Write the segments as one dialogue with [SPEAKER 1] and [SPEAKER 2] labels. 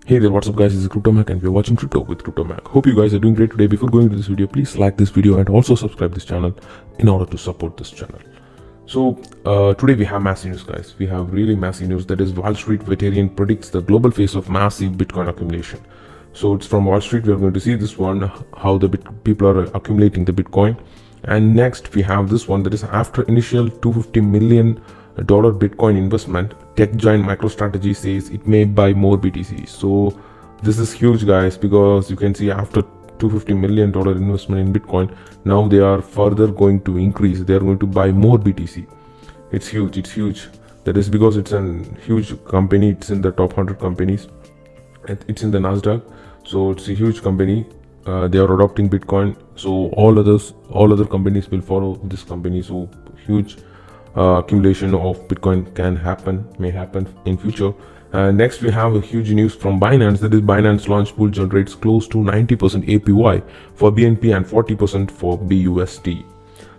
[SPEAKER 1] Hey there, what's up guys, this is CryptoMac and we're watching Crypto with CryptoMac. Hope you guys are doing great today. Before going to this video, please like this video and also subscribe this channel in order to support this channel. So today we have massive news guys. We have really massive news, that is Wall Street Veteran predicts the global phase of massive Bitcoin accumulation. So it's from Wall Street, we're going to see this one, how the people are accumulating the Bitcoin. And next we have this one, that is after initial $250 million Bitcoin investment, tech giant MicroStrategy says it may buy more BTC. So this is huge guys, because you can see after $250 million investment in Bitcoin, now they are further going to increase. They are going to buy more BTC. It's huge. It's huge. That is because it's a huge company. It's in the top 100 companies. It's in the Nasdaq. So it's a huge company. They are adopting Bitcoin. So all other companies will follow this company. So huge accumulation of Bitcoin may happen in future. Next we have a huge news from Binance, that is Binance launch pool generates close to 90% APY for BNB and 40% for BUSD.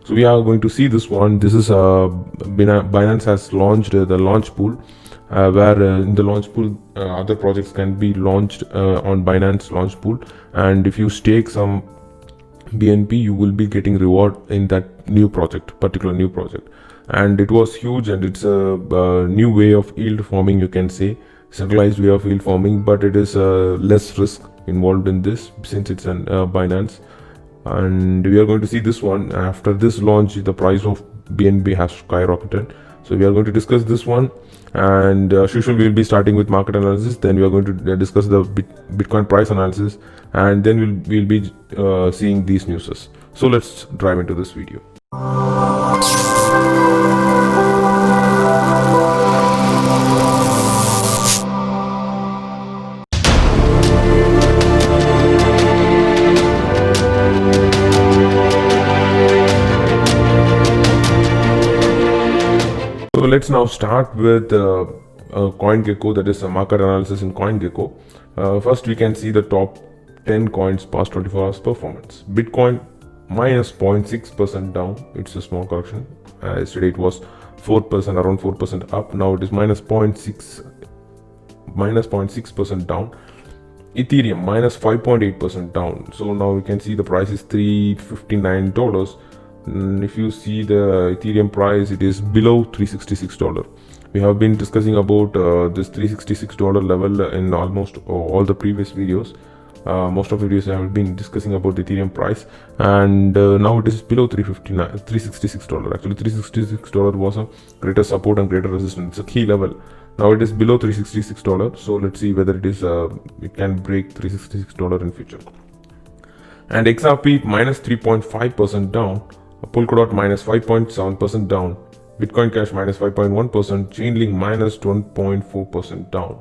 [SPEAKER 1] So we are going to see this one. This is Binance has launched the launch pool, where in the launch pool other projects can be launched on Binance launch pool, and if you stake some BNB you will be getting reward in that particular new project. And it was huge, and it's a new way of yield farming, you can say, centralized way of yield farming, but it is less risk involved in this since it's an Binance. And we are going to see this one. After this launch, the price of BNB has skyrocketed. So we are going to discuss this one, and as usual we will be starting with market analysis, then we are going to discuss the Bitcoin price analysis, and then we'll be seeing these newses. So let's dive into this video. So let's now start with CoinGecko, that is a market analysis in CoinGecko. First we can see the top 10 coins past 24 hours performance. Bitcoin minus 0.6% down. It's a small correction. Yesterday it was 4%, around 4% up. Now it is minus 0.6% down. Ethereum minus 5.8% down. So now we can see the price is $359. If you see the Ethereum price, it is below $366. We have been discussing about this $366 level in almost all the previous videos. Most of the videos I have been discussing about the Ethereum price, and now it is below $366. Actually, $366 was a greater support and greater resistance. It's a key level. Now it is below $366. So let's see whether it can break $366 in future. And XRP minus 3.5% down. Polkadot minus 5.7% down. Bitcoin Cash minus 5.1%. Chainlink minus 1.4% down.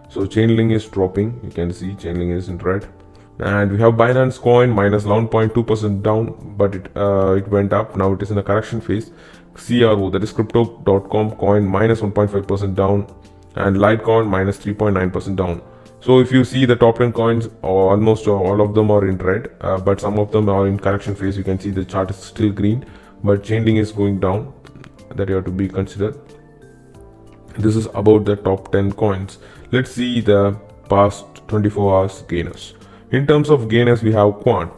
[SPEAKER 1] So Chainlink is dropping. You can see Chainlink is in red. And we have Binance Coin minus 11.2% down, but it went up. Now it is in a correction phase. CRO, that is Crypto.com coin minus 1.5% down, and Litecoin minus 3.9% down. So if you see the top 10 coins, almost all of them are in red, but some of them are in correction phase. You can see the chart is still green, but Chainlink is going down. That you have to be considered. This is about the top 10 coins. Let's see the past 24 hours gainers. In terms of gainers, we have Quant,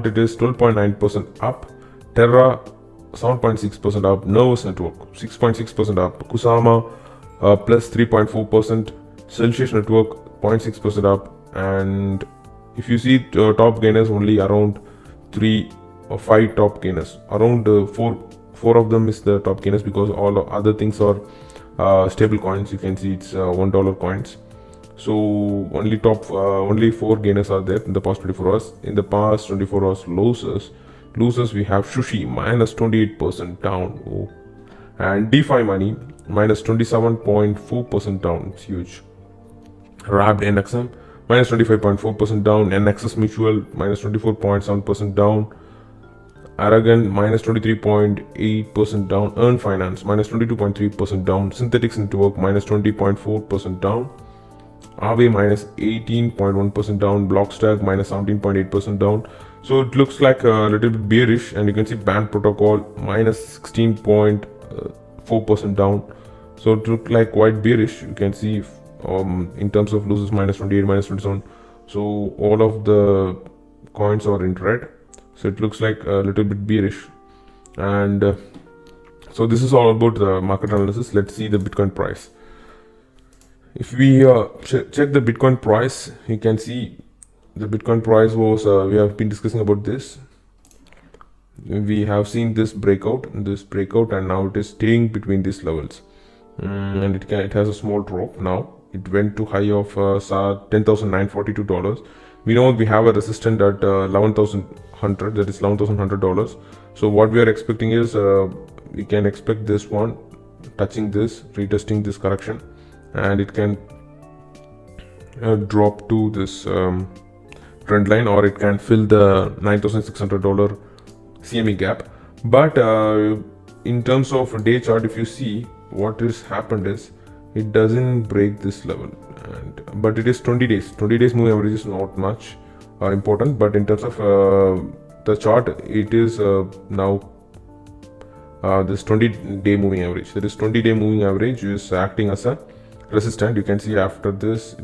[SPEAKER 1] it is 12.9% up. Terra 7.6% up. Nervous Network 6.6% up. Kusama plus 3.4%. Celsius Network 0.6% up. And if you see top gainers, only around 3 or 5 top gainers. Around 4 of them is the top gainers, because all other things are stable coins. You can see it's $1 coins. So only 4 gainers are there in the past 24 hours. In the past 24 hours losers, we have Sushi minus 28% down. And DeFi Money minus 27.4% down. It's huge. Wrapped NXM minus 25.4% down. NXS Mutual minus 24.7% down. Aragon minus 23.8% down. Earn Finance minus 22.3% down. Synthetics Network minus 20.4% down. Aave minus 18.1% down. Blockstack minus 17.8% down. So it looks like a little bit bearish, and you can see Band Protocol minus 16.4% down. So it looked like quite bearish. You can see in terms of losses -28, -27. So all of the coins are in red. So it looks like a little bit bearish. And so this is all about the market analysis. Let's see the Bitcoin price. If we check the Bitcoin price, you can see the Bitcoin price was, we have been discussing about this. We have seen this breakout, and now it is staying between these levels. And it has a small drop now. It went to high of $10,942. We know we have a resistance at 11,100, that is $11,100. So what we are expecting is we can expect this one touching this, retesting this correction, and it can drop to this trend line, or it can fill the $9,600 CME gap. But in terms of day chart, if you see, what has happened is it doesn't break this level, but it is 20 days moving average is not much important. But in terms of the chart, it is now this 20-day moving average. That is 20-day moving average is acting as a resistance. You can see after this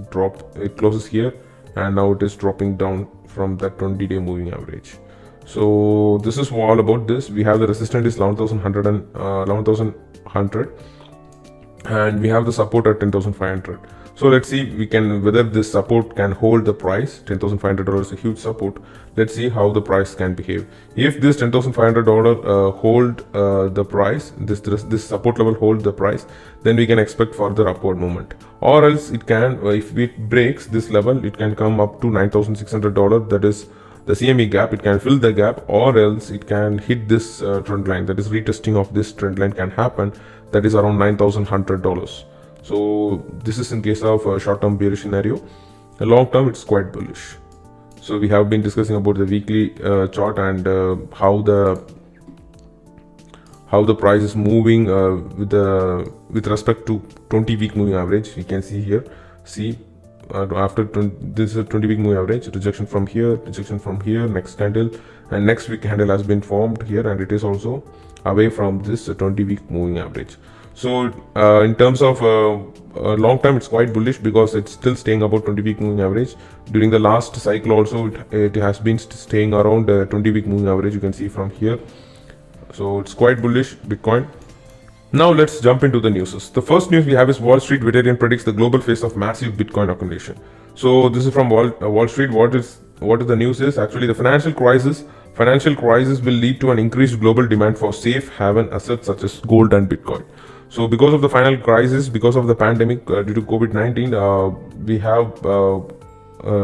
[SPEAKER 1] it closes here, and now it is dropping down from that 20-day moving average. So this is all about this. We have the resistance is 11,100 and 11,100, and we have the support at 10,500. So let's see whether this support can hold the price. $10,500 is a huge support. Let's see how the price can behave. If this $10,500 hold the price, this support level hold the price, then we can expect further upward movement. Or else it can, if it breaks this level, it can come up to $9,600. That is the CME gap. It can fill the gap, or else it can hit this trend line. That is retesting of this trend line can happen. That is around $9,100. So this is in case of a short-term bearish scenario. A long-term, it's quite bullish. So we have been discussing about the weekly chart and how the price is moving with respect to 20-week moving average. You can see here. After this is a 20-week moving average, rejection from here, next candle, and next week candle has been formed here, and it is also away from this 20-week moving average. So in terms of long term, it's quite bullish because it's still staying about 20-week moving average. During the last cycle also, it has been staying around 20-week moving average. You can see from here. So it's quite bullish Bitcoin. Now let's jump into the news. The first news we have is Wall Street veteran predicts the global phase of massive Bitcoin accumulation. So this is from Wall Street. What is the news is actually the financial crisis will lead to an increased global demand for safe haven assets such as gold and Bitcoin. So because of the financial crisis, because of the pandemic due to COVID-19, we have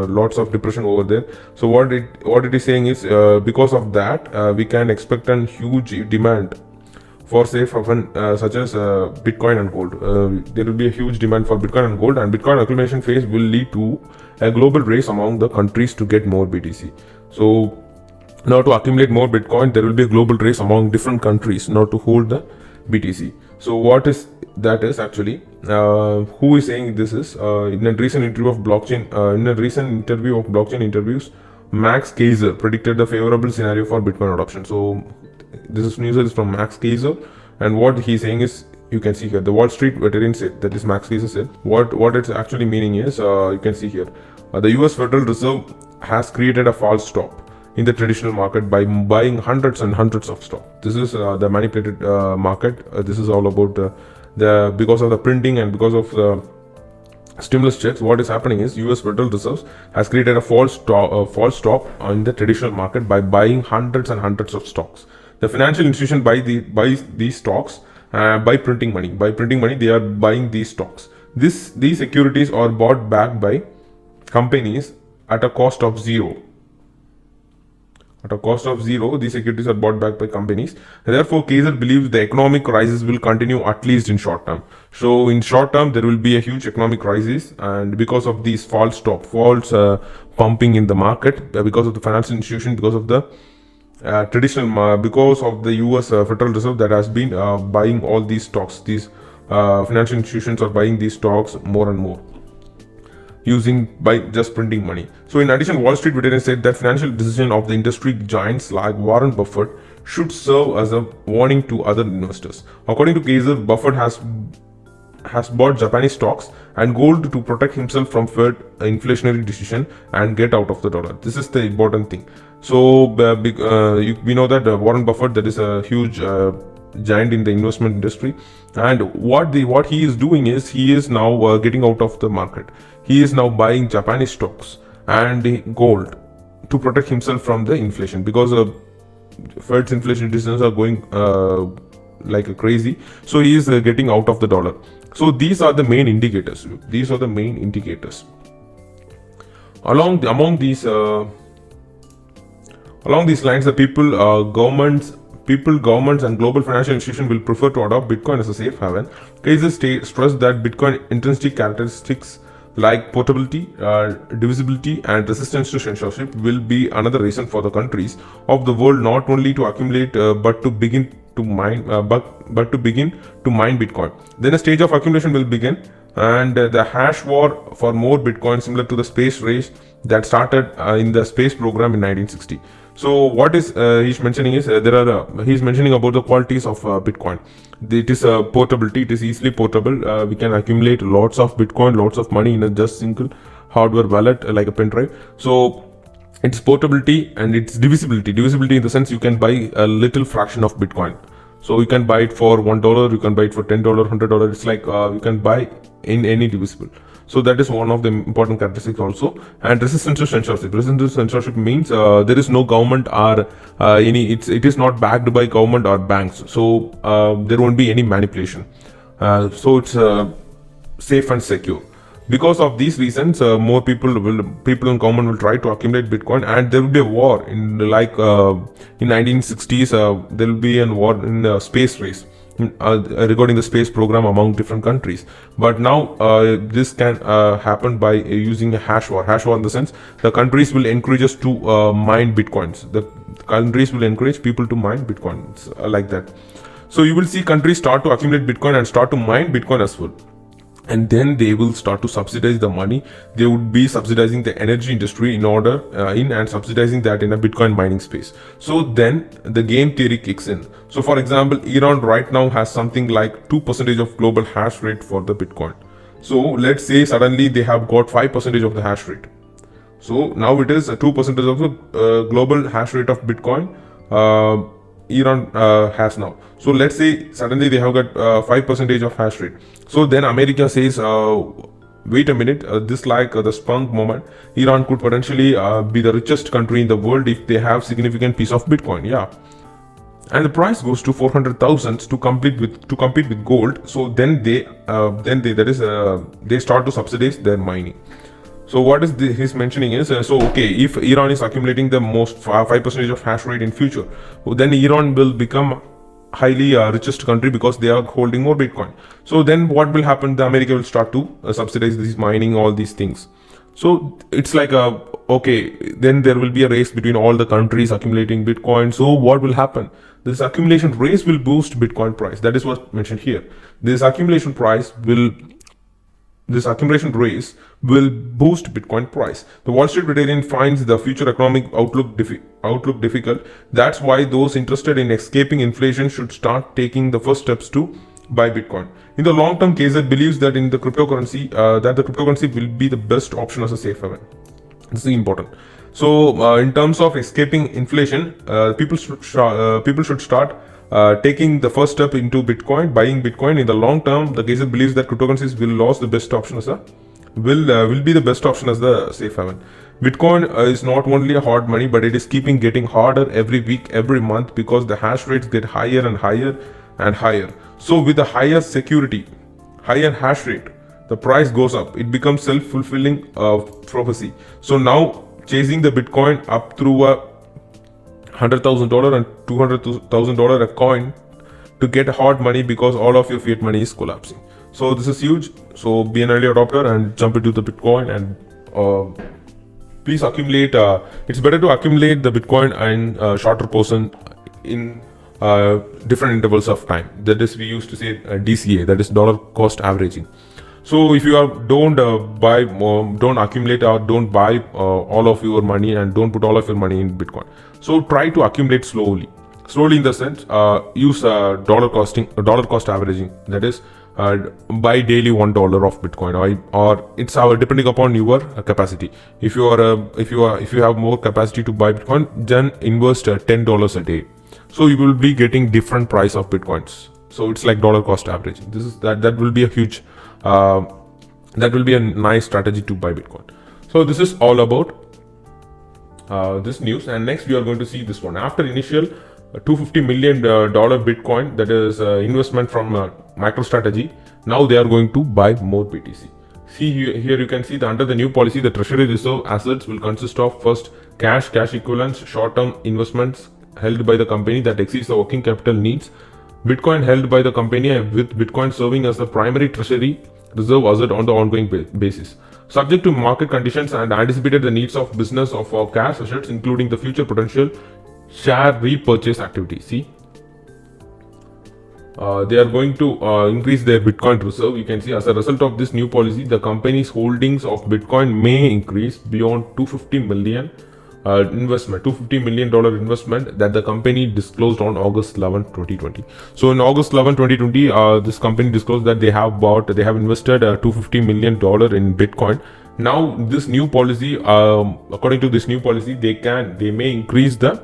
[SPEAKER 1] lots of depression over there. So what it is saying is because of that, we can expect a huge demand for safe haven such as Bitcoin and gold. There will be a huge demand for Bitcoin and gold, and Bitcoin accumulation phase will lead to a global race among the countries to get more BTC. So now to accumulate more Bitcoin, there will be a global race among different countries now to hold the BTC. So what is that is actually who is saying this is in a recent interview of blockchain interviews, Max Kaiser predicted the favorable scenario for Bitcoin adoption. So this news is from Max Kaiser, and what he's saying is, you can see here, the Wall Street veteran said, that is Max Kaiser said, what it's actually meaning is, you can see here, the US Federal Reserve has created a false stop in the traditional market by buying hundreds and hundreds of stock. This is the manipulated market. This is all about because of the printing and because of the stimulus checks. What is happening is US Federal Reserve has created a false stop on the traditional market by buying hundreds and hundreds of stocks. The financial institution buys these stocks by printing money. By printing money, they are buying these stocks. These securities are bought back by companies at a cost of zero. At a cost of zero, these securities are bought back by companies. Therefore, Kaiser believes the economic crisis will continue at least in short term. So, in short term, there will be a huge economic crisis, and because of these false pumping in the market, because of the financial institution, because of the because of the US Federal Reserve that has been buying all these stocks. These financial institutions are buying these stocks more and more, by just printing money. So in addition, Wall Street veteran said that financial decision of the industry giants like Warren Buffett should serve as a warning to other investors. According to Kaiser, Buffett has bought Japanese stocks and gold to protect himself from Fed inflationary decision and get out of the dollar. This is the important thing. So we know that Warren Buffett, that is a huge giant in the investment industry, and what he is doing is he is now getting out of the market. He is now buying Japanese stocks and gold to protect himself from the inflation, because Fed's inflation decisions are going like a crazy. So he is getting out of the dollar. So these are the main indicators. Along these lines, the governments and global financial institutions will prefer to adopt Bitcoin as a safe haven. Cases stress that Bitcoin intrinsic characteristics like portability, divisibility, and resistance to censorship will be another reason for the countries of the world not only to accumulate but to begin to mine Bitcoin. Then a stage of accumulation will begin, and the hash war for more Bitcoin, similar to the space race that started in the space program in 1960. So what is he's mentioning is he's mentioning about the qualities of Bitcoin. It is portability. It is easily portable. We can accumulate lots of Bitcoin, lots of money in a just single hardware wallet like a pen drive. So it's portability and it's divisibility. Divisibility in the sense you can buy a little fraction of Bitcoin. So you can buy it for $1, you can buy it for $10, $100. It's like you can buy in any divisible. So that is one of the important characteristics also. And resistance to censorship. Resistance to censorship means there is no government or it is not backed by government or banks. So there won't be any manipulation. So it's safe and secure. Because of these reasons, more people in government will try to accumulate Bitcoin, and there will be a war in in 1960s. There will be a war in the space race regarding the space program among different countries. But now this can happen by using a hash war. Hash war in the sense the countries will encourage us to mine Bitcoins. The countries will encourage people to mine Bitcoins like that. So you will see countries start to accumulate Bitcoin and start to mine Bitcoin as well. And then they will start to subsidize the money. They would be subsidizing the energy industry and subsidizing that in a Bitcoin mining space. So then the game theory kicks in. So for example, Iran right now has something like 2% of global hash rate for the Bitcoin. So let's say suddenly they have got 5% of the hash rate. So now it is 2% of the global hash rate of Bitcoin. Iran has now. So let's say suddenly they have got 5% of hash rate. So then America says, wait a minute, this like the spunk moment, Iran could potentially be the richest country in the world if they have significant piece of Bitcoin. Yeah. And the price goes to 400,000 to compete with gold. So then they start to subsidize their mining. So what is he's mentioning is, if Iran is accumulating the most 5% of hash rate in future, then Iran will become highly richest country because they are holding more Bitcoin. So then what will happen? The America will start to subsidize this mining, all these things. So it's like then there will be a race between all the countries accumulating Bitcoin. So what will happen? This accumulation race will boost Bitcoin price. That is what's mentioned here. This accumulation race will boost Bitcoin price. The Wall Street Veteran finds the future economic outlook difficult. That's why those interested in escaping inflation should start taking the first steps to buy Bitcoin. In the long-term case, it believes that the cryptocurrency will be the best option as a safe haven. This is important. So in terms of escaping inflation, people should start taking the first step into Bitcoin, buying Bitcoin. In the long term, the case believes that cryptocurrencies will be the best option as the safe haven. Bitcoin is not only a hard money, but it is getting harder every week, every month, because the hash rates get higher and higher and higher. So with the higher security, higher hash rate, the price goes up. It becomes self-fulfilling prophecy. So now chasing the Bitcoin up through $100,000 and $200,000 a coin to get hard money, because all of your fiat money is collapsing. So this is huge. So be an early adopter and jump into the Bitcoin, and please accumulate. It's better to accumulate the Bitcoin in shorter portion in different intervals of time. That is, we used to say DCA, that is dollar cost averaging. So if you don't accumulate or don't buy all of your money and don't put all of your money in Bitcoin. So try to accumulate slowly in the sense use dollar cost averaging. That is, buy daily $1 of Bitcoin, or it's our depending upon your capacity. If you have more capacity to buy Bitcoin, then invest $10 a day. So you will be getting different price of Bitcoins. So it's like dollar cost averaging. That will be a huge that will be a nice strategy to buy Bitcoin. So this is all about this news. And next we are going to see this one. After initial $250 million Bitcoin, that is investment from MicroStrategy, now they are going to buy more BTC. See here you can see that under the new policy, the treasury reserve assets will consist of first cash equivalents, short-term investments held by the company that exceeds the working capital needs, Bitcoin held by the company with Bitcoin serving as the primary treasury reserve asset on the ongoing basis. Subject to market conditions and anticipated the needs of business of cash assets, including the future potential share repurchase activity. See, they are going to increase their Bitcoin reserve. You can see as a result of this new policy, the company's holdings of Bitcoin may increase beyond $250 million investment that the company disclosed on August 11, 2020. So in August 11, 2020, this company disclosed that they have invested $250 million in Bitcoin. Now this new policy, according to this new policy, they may increase the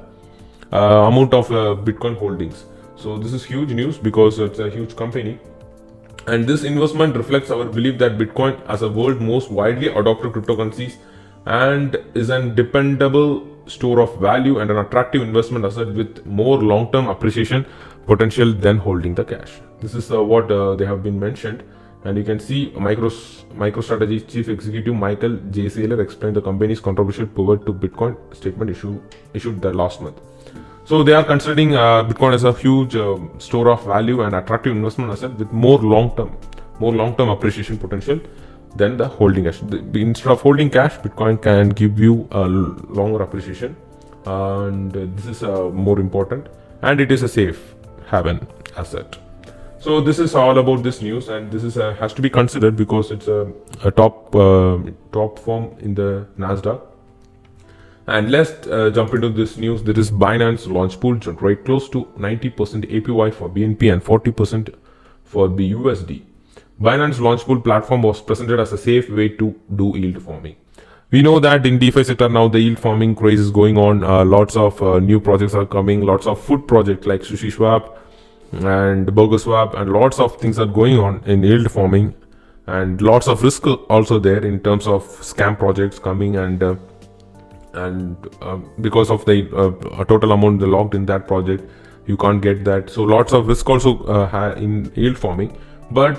[SPEAKER 1] amount of Bitcoin holdings. So this is huge news because it's a huge company. And this investment reflects our belief that Bitcoin, as a world's most widely adopted cryptocurrencies, and is a dependable store of value and an attractive investment asset with more long-term appreciation potential than holding the cash. This is what they have been mentioned. And you can see MicroStrategy's chief executive Michael J. Saylor explained the company's controversial pivot to Bitcoin statement issued the last month. So they are considering Bitcoin as a huge store of value and attractive investment asset with more long-term appreciation potential than the holding cash. Instead of holding cash, Bitcoin can give you a longer appreciation, and this is more important, and it is a safe haven asset. So this is all about this news, and this is has to be considered because it's a top firm in the Nasdaq. And let's jump into this news. There is Binance launch pool to trade close to 90% APY for BNB and 40% for BUSD. Binance launch pool platform was presented as a safe way to do yield farming. We know that in DeFi sector now the yield farming craze is going on. Lots of new projects are coming. Lots of food projects like Sushi Swap and Burger Swap, and lots of things are going on in yield farming, and lots of risk also there in terms of scam projects coming, and because of the total amount they locked in that project, you can't get that. So lots of risk also in yield farming. But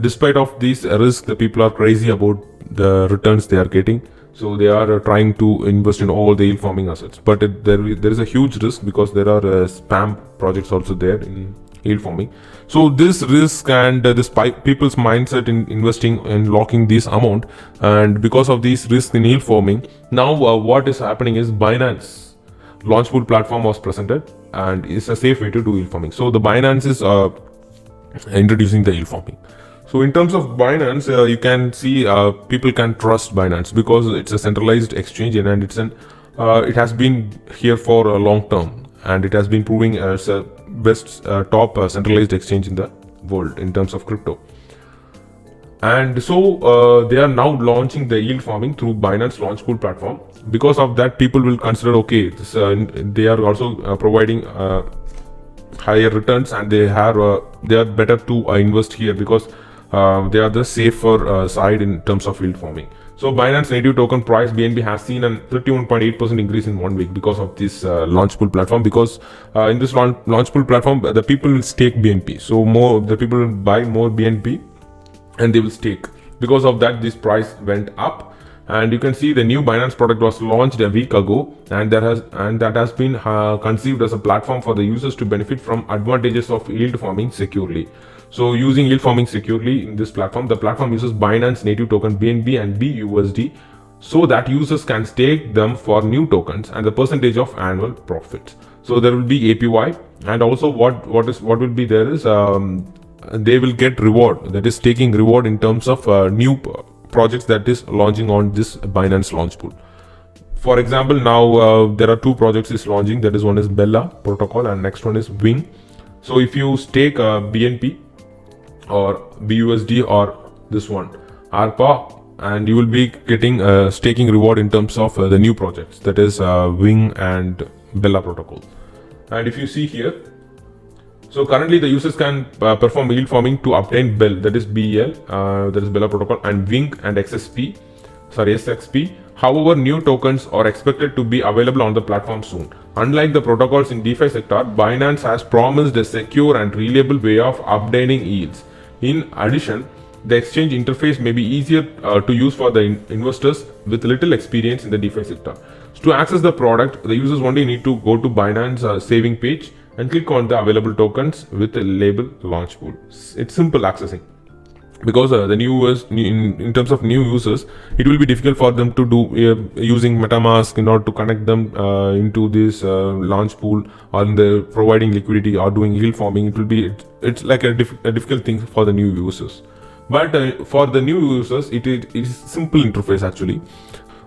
[SPEAKER 1] despite of these risks, the people are crazy about the returns they are getting. So they are trying to invest in all the yield farming assets. But there is a huge risk because there are spam projects also there in yield farming. So this risk and this people's mindset in investing and locking this amount, and because of these risks in yield farming, now what is happening is Binance launch pool platform was presented, and it's a safe way to do yield farming. So the Binance is introducing the yield farming. So in terms of Binance, you can see people can trust Binance because it's a centralized exchange, and it has been here for a long term, and it has been proving as a best top centralized exchange in the world in terms of crypto. And so they are now launching the yield farming through Binance launch pool platform. Because of that, people will consider, okay, they are also providing higher returns, and they are better to invest here because they are the safer side in terms of yield farming. So Binance native token price BNB has seen a 31.8% increase in 1 week because of this launch pool platform. Because in this launch pool platform, the people will stake BNB. So the people will buy more BNB and they will stake. Because of that, this price went up. And you can see the new Binance product was launched a week ago, and that has been conceived as a platform for the users to benefit from advantages of yield farming securely. So using yield farming securely in this platform, the platform uses Binance native token BNB and BUSD so that users can stake them for new tokens and the percentage of annual profits. So there will be APY, and also what will be there is they will get reward, that is staking reward in terms of new projects that is launching on this Binance launch pool. For example, now there are two projects is launching. That is, one is Bella protocol and next one is Wing. So if you stake BNB or BUSD or this one ARPA, and you will be getting staking reward in terms of the new projects, that is Wing and Bella protocol. And if you see here, so currently the users can perform yield farming to obtain BEL, that is BEL, that is Bella protocol, and Wing and SXP. However, new tokens are expected to be available on the platform soon. Unlike the protocols in DeFi sector, Binance has promised a secure and reliable way of obtaining yields. In addition, the exchange interface may be easier to use for the investors with little experience in the DeFi sector. So to access the product, the users only need to go to Binance saving page and click on the available tokens with the label launch pool. It's simple accessing, because the new users, in terms of new users, it will be difficult for them to do using MetaMask in order to connect them into this launch pool, or in the providing liquidity or doing yield farming. It's like a difficult thing for the new users. But for the new users, it is simple interface actually.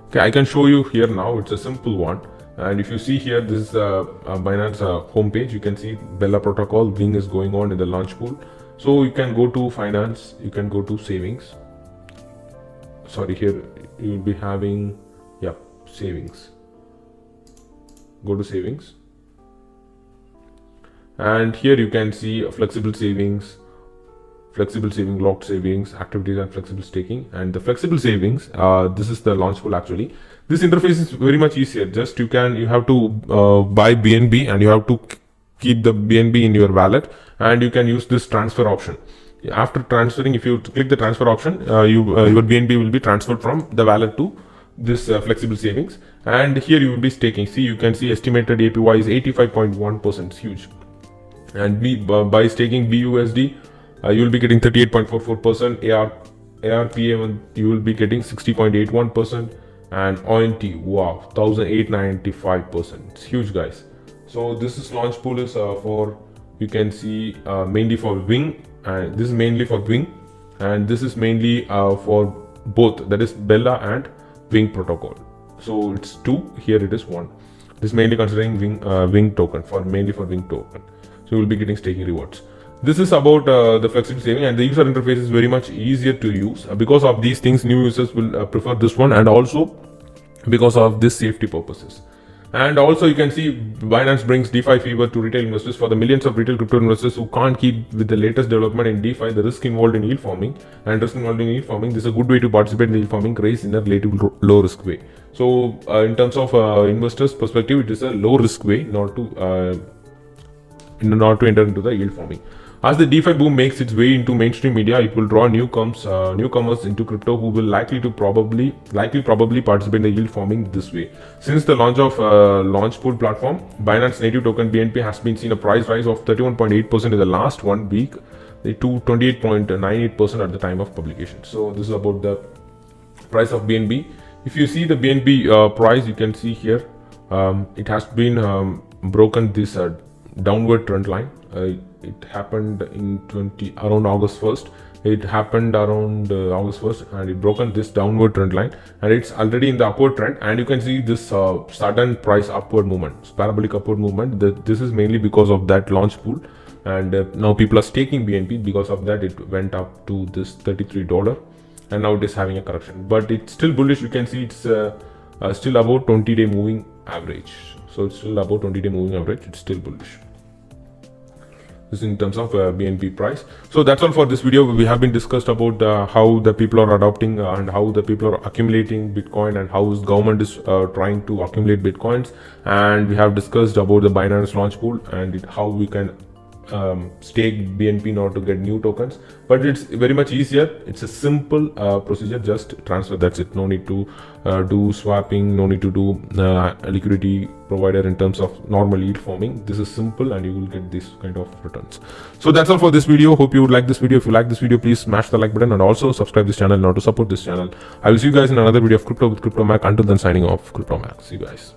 [SPEAKER 1] Okay, I can show you here now. It's a simple one. And if you see here, this is Binance homepage. You can see Bella protocol, Wing is going on in the launch pool. So you can go to finance, you can go to savings. Sorry, here you will be having, savings. Go to savings. And here you can see flexible savings, locked savings, activities, and flexible staking. And the flexible savings, this is the launch pool actually. This interface is very much easier. Just you have to buy BNB, and you have to keep the BNB in your wallet, and you can use this transfer option. After transferring, if you click the transfer option, your BNB will be transferred from the wallet to this flexible savings, and here you will be staking. See, you can see estimated APY is 85.1%. It's huge. And by staking BUSD, you will be getting 38.44%. ARPA, you will be getting 60.81%, and ONT, wow, 1895%. It's huge, guys. So this is launch pool is for, you can see, mainly for Wing, and this is mainly for Wing, and this is mainly for both, that is Bella and Wing protocol. So it's 2, here it is 1. This is mainly considering Wing token, mainly for Wing token. So you will be getting staking rewards. This is about the flexible saving, and the user interface is very much easier to use. Because of these things, new users will prefer this one, and also because of this safety purposes. And also you can see Binance brings DeFi fever to retail investors. For the millions of retail crypto investors who can't keep with the latest development in DeFi, the risk involved in yield farming, this is a good way to participate in yield farming raised in a relatively low risk way. So in terms of investors perspective, it is a low risk way not to enter into the yield farming. As the DeFi boom makes its way into mainstream media, it will draw newcomers into crypto who will likely probably participate in the yield farming this way. Since the launch of launch pool platform, Binance native token BNB has been seen a price rise of 31.8% in the last 1 week to 28.98% at the time of publication. So this is about the price of BNB. If you see the BNB price, you can see here it has been broken this downward trend line. It happened around August 1st. It happened around August 1st, and it broken this downward trend line, and it's already in the upward trend. And you can see this sudden price upward movement, parabolic upward movement. This is mainly because of that launch pool, and now people are staking BNB. Because of that, it went up to this $33, and now it is having a correction, but it's still bullish. You can see it's still about 20-day moving average. So it's still about 20-day moving average. It's still bullish. This is in terms of BNB price. So that's all for this video. We have been discussed about how the people are adopting and how the people are accumulating Bitcoin, and how the government is trying to accumulate Bitcoins. And we have discussed about the Binance launch pool and how we can stake BNB in order to get new tokens. But it's very much easier. It's a simple procedure. Just transfer. That's it. No need to do swapping. No need to do liquidity provider in terms of normal yield farming. This is simple, and you will get this kind of returns. So that's all for this video. Hope you would like this video. If you like this video, please smash the like button, and also subscribe this channel in order to support this channel. I will see you guys in another video of Crypto with Crypto Mac. Until then, signing off, Crypto Mac. See you guys.